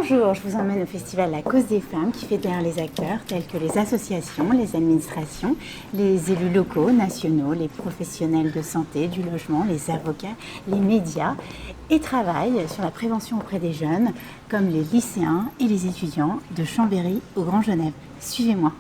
Bonjour, je vous emmène au festival La Cause des Femmes qui fédère les acteurs tels que les associations, les administrations, les élus locaux, nationaux, les professionnels de santé, du logement, les avocats, les médias et travaille sur la prévention auprès des jeunes comme les lycéens et les étudiants de Chambéry au Grand Genève. Suivez-moi.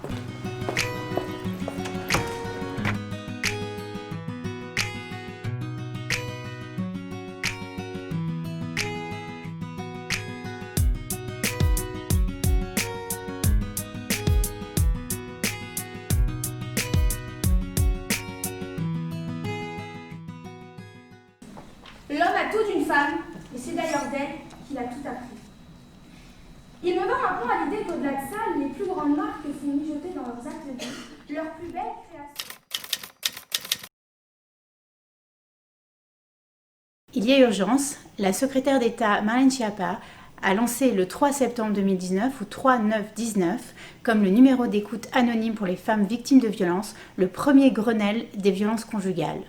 L'homme a tout d'une femme, et c'est d'ailleurs d'elle qu'il a tout appris. Il me vint maintenant à l'idée qu'au-delà de ça, les plus grandes marques font mijoter dans leurs ateliers leurs plus belles créations. Il y a urgence, la secrétaire d'État Marlène Schiappa a lancé le 3 septembre 2019 ou 3-9-19 comme le numéro d'écoute anonyme pour les femmes victimes de violences, le premier Grenelle des violences conjugales.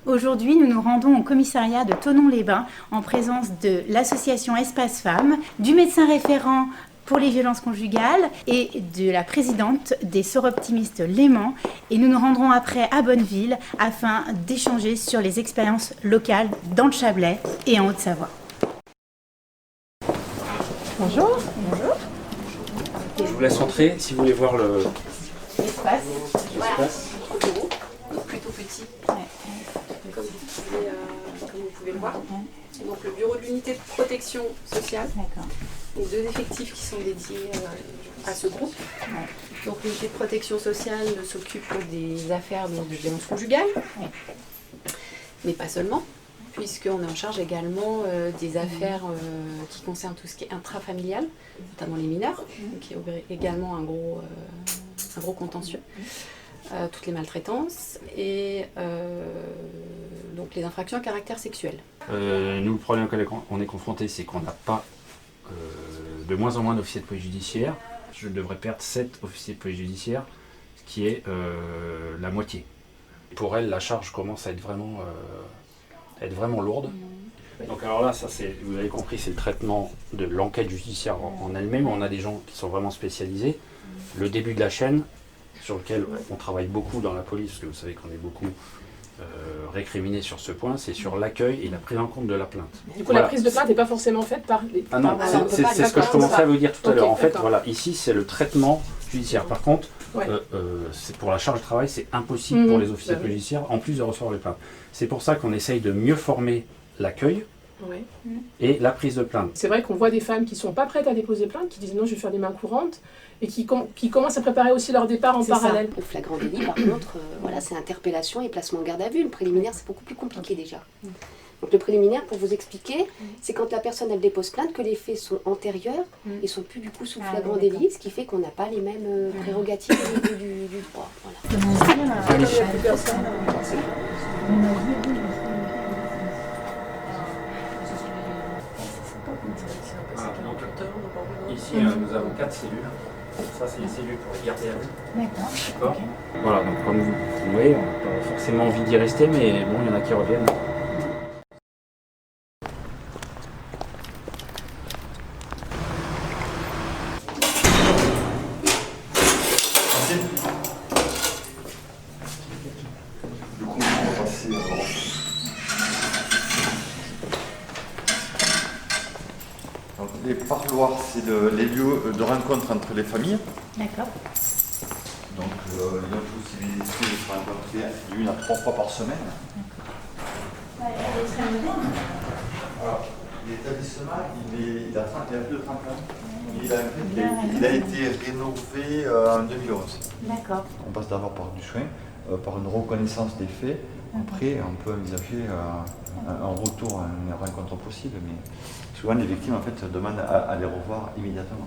Aujourd'hui, nous nous rendons au commissariat de Thonon-les-Bains en présence de l'association Espace Femmes, du médecin référent pour les violences conjugales et de la présidente des Soroptimistes Léman. Et nous nous rendrons après à Bonneville afin d'échanger sur les expériences locales dans le Chablais et en Haute-Savoie. Bonjour. Bonjour. Je vous laisse entrer si vous voulez voir L'espace. Plutôt petit, comme vous pouvez le voir. Donc le bureau de l'unité de protection sociale, les 2 effectifs qui sont dédiés à ce groupe. Donc l'unité de protection sociale s'occupe des affaires de violence conjugale, mais pas seulement, puisqu'on est en charge également des affaires qui concernent tout ce qui est intrafamilial, notamment les mineurs, qui est également un gros contentieux. Toutes les maltraitances et donc les infractions à caractère sexuel. Nous, le problème auquel on est confronté, c'est qu'on n'a pas de moins en moins d'officiers de police judiciaire. Je devrais perdre 7 officiers de police judiciaire, ce qui est la moitié. Pour elle, la charge commence à être vraiment lourde. Donc alors là, ça, vous avez compris, c'est le traitement de l'enquête judiciaire en elle-même. On a des gens qui sont vraiment spécialisés. Le début de la chaîne, sur lequel on travaille beaucoup dans la police, parce que vous savez qu'on est beaucoup récriminés sur ce point, c'est sur l'accueil et la prise en compte de la plainte. Du coup, la prise de plainte n'est pas forcément faite par les... Ah non, c'est ce que je commençais à vous dire tout à l'heure. En fait, voilà, ici, c'est le traitement judiciaire. Par contre, c'est pour la charge de travail, c'est impossible pour les officiers judiciaires, en plus de recevoir les plaintes. C'est pour ça qu'on essaye de mieux former l'accueil, et la prise de plainte. C'est vrai qu'on voit des femmes qui ne sont pas prêtes à déposer plainte, qui disent non, je vais faire des mains courantes, et qui commencent à préparer aussi leur départ en parallèle. Le flagrant délit, par contre, c'est interpellation et placement en garde à vue. Le préliminaire, c'est beaucoup plus compliqué déjà. Donc le préliminaire, pour vous expliquer, c'est quand la personne elle dépose plainte que les faits sont antérieurs et sont plus du coup sous flagrant délit, ce qui fait qu'on n'a pas les mêmes prérogatives au niveau du droit. Voilà. Ici, nous avons 4 cellules. Ça, c'est les cellules pour les garder à vue. D'accord. Voilà, donc comme vous voyez, on n'a pas forcément envie d'y rester, mais bon, il y en a qui reviennent. Du coup, on va passer Donc, les parloirs, c'est les lieux de rencontre entre les familles. D'accord. Donc, il y a possibilité de se rencontrer d'une à 3 fois par semaine. Alors, l'établissement, il a plus de 30 ans. Il a été rénové en 2011. D'accord. On passe d'abord par du soin, par une reconnaissance des faits. Après, on peut envisager un retour à une rencontre possible, mais souvent les victimes en fait demandent à les revoir immédiatement.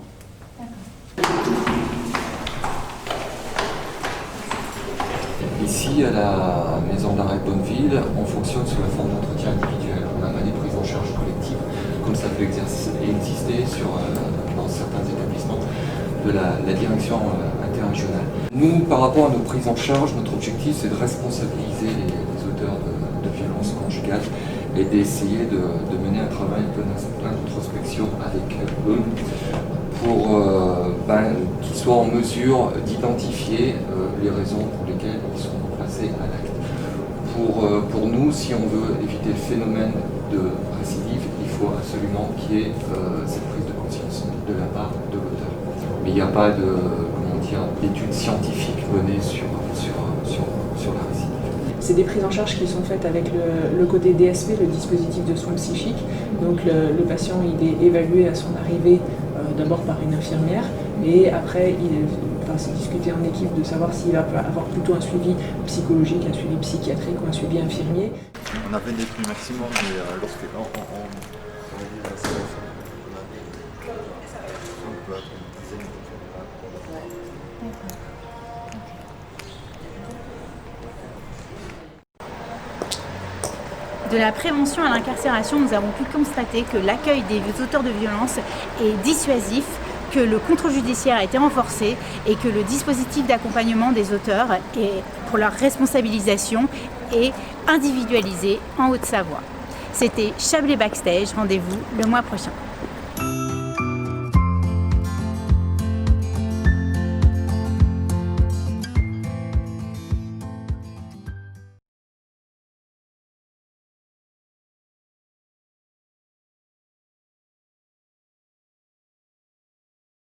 Ici, à la maison d'arrêt de Bonneville, on fonctionne sous la forme d'entretien individuel. On n'a pas des prises en charge collectives, comme ça peut exister dans certains établissements de la direction interrégionale. Nous, par rapport à nos prises en charge, notre objectif, c'est de responsabiliser les auteurs de violences conjugales et d'essayer de mener un travail plein d'introspection avec eux pour qu'ils soient en mesure d'identifier les raisons pour lesquelles ils sont passés à l'acte. Pour nous, si on veut éviter le phénomène de récidive, il faut absolument qu'il y ait cette prise de conscience de la part de l'auteur. Mais il n'y a pas d'études scientifiques menées sur la récidive. C'est des prises en charge qui sont faites avec le côté DSP, le dispositif de soins psychiques. Donc le patient il est évalué à son arrivée d'abord par une infirmière et après c'est discuté en équipe de savoir s'il va avoir plutôt un suivi psychologique, un suivi psychiatrique ou un suivi infirmier. On a 20 détenus maximum, mais lorsqu'on réalise la sélection, on peut être une dizaine de De la prévention à l'incarcération, nous avons pu constater que l'accueil des auteurs de violences est dissuasif, que le contrôle judiciaire a été renforcé et que le dispositif d'accompagnement des auteurs pour leur responsabilisation est individualisé en Haute-Savoie. C'était Chablais Backstage, rendez-vous le mois prochain.